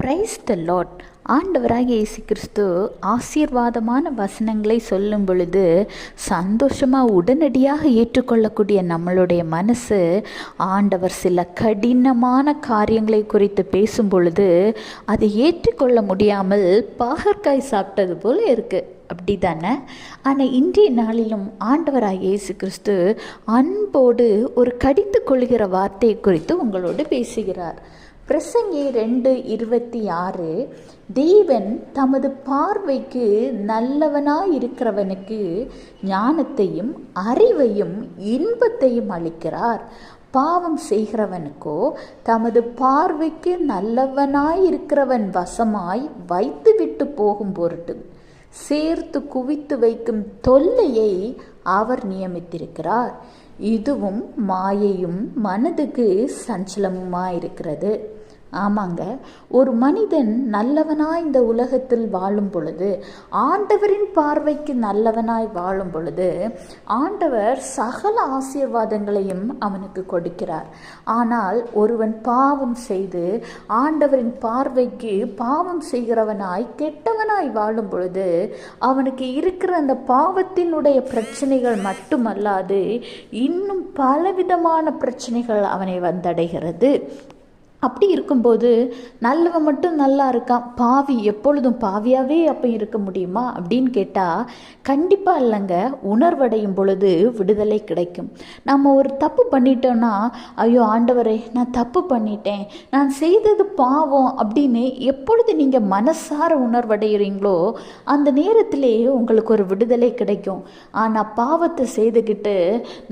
Praise the Lord. ஆண்டவராகிய இயேசு கிறிஸ்து ஆசீர்வாதமான வசனங்களை சொல்லும் பொழுது சந்தோஷமாக உடனடியாக ஏற்றுக்கொள்ளக்கூடிய நம்மளுடைய மனசு ஆண்டவர் சில கடினமான காரியங்களை குறித்து பேசும் பொழுது அதை ஏற்றுக்கொள்ள முடியாமல் பாகற்காய் சாப்பிட்டது போல் இருக்குது. அப்படி தானே? ஆனால் இன்றைய நாளிலும் ஆண்டவராகிய இயேசு கிறிஸ்து அன்போடு ஒரு கடித்து கொள்கிற வார்த்தையை குறித்து உங்களோடு பேசுகிறார். பிரசங்கி 2:26, தேவன் தமது பார்வைக்கு நல்லவனாயிருக்கிறவனுக்கு ஞானத்தையும் அறிவையும் இன்பத்தையும் அளிக்கிறார். பாவம் செய்கிறவனுக்கோ தமது பார்வைக்கு நல்லவனாயிருக்கிறவன் வசமாய் வைத்துவிட்டு போகும் பொருட்டு சேர்த்து குவித்து வைக்கும் தொல்லையை அவர் நியமித்திருக்கிறார். இதுவும் மாயையும் மனதுக்கு சஞ்சலமுமாயிருக்கிறது. ஆமாங்க, ஒரு மனிதன் நல்லவனாய் இந்த உலகத்தில் வாழும் பொழுது, ஆண்டவரின் பார்வைக்கு நல்லவனாய் வாழும் பொழுது ஆண்டவர் சகல ஆசீர்வாதங்களையும் அவனுக்கு கொடுக்கிறார். ஆனால் ஒருவன் பாவம் செய்து ஆண்டவரின் பார்வைக்கு பாவம் செய்கிறவனாய் கெட்டவனாய் வாழும் பொழுது அவனுக்கு இருக்கிற அந்த பாவத்தினுடைய பிரச்சனைகள் மட்டுமல்லாது இன்னும் பலவிதமான பிரச்சனைகள் அவனை வந்தடைகிறது. அப்படி இருக்கும்போது நல்லவன் மட்டும் நல்லா இருக்கான், பாவி எப்பொழுதும் பாவியாகவே அப்போ இருக்க முடியுமா அப்படின்னு கேட்டால் கண்டிப்பாக இல்லைங்க. உணர்வடையும் பொழுது விடுதலை கிடைக்கும். நம்ம ஒரு தப்பு பண்ணிட்டோன்னா, ஐயோ ஆண்டவரே நான் தப்பு பண்ணிட்டேன், நான் செய்தது பாவம் அப்படின்னு எப்பொழுது நீங்கள் மனசார உணர்வடைகிறீங்களோ அந்த நேரத்திலே உங்களுக்கு ஒரு விடுதலை கிடைக்கும். ஆனால் பாவத்தை செய்துக்கிட்டு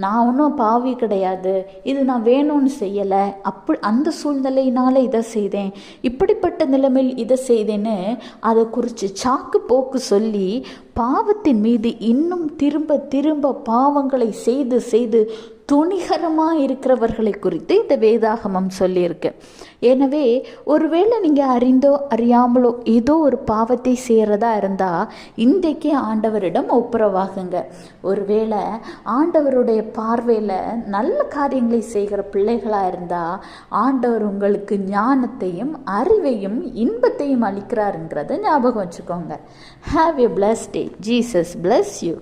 நான் ஒன்றும் பாவி கிடையாது, இது நான் வேணும்னு செய்யலை, அந்த சூழ்நிலை இதை செய்தேன், இப்படிப்பட்ட நிலைமையில் இதை செய்தேன்னு அதை குறித்து சாக்கு போக்கு சொல்லி பாவத்தின் மீது இன்னும் திரும்ப திரும்ப பாவங்களை செய்து செய்து துணிகரமாக இருக்கிறவர்களை குறித்து இந்த வேதாகமம் சொல்லியிருக்கு. எனவே ஒருவேளை நீங்கள் அறிந்தோ அறியாமலோ ஏதோ ஒரு பாவத்தை செய்கிறதா இருந்தால் இன்றைக்கே ஆண்டவரிடம் ஒப்புரவாகுங்க. ஒருவேளை ஆண்டவருடைய பார்வையில் நல்ல காரியங்களை செய்கிற பிள்ளைகளாக இருந்தால் ஆண்டவர் உங்களுக்கு ஞானத்தையும் அறிவையும் இன்பத்தையும் அளிக்கிறாருங்கிறத ஞாபகம் வச்சுக்கோங்க. Have a blessed day. Jesus bless you.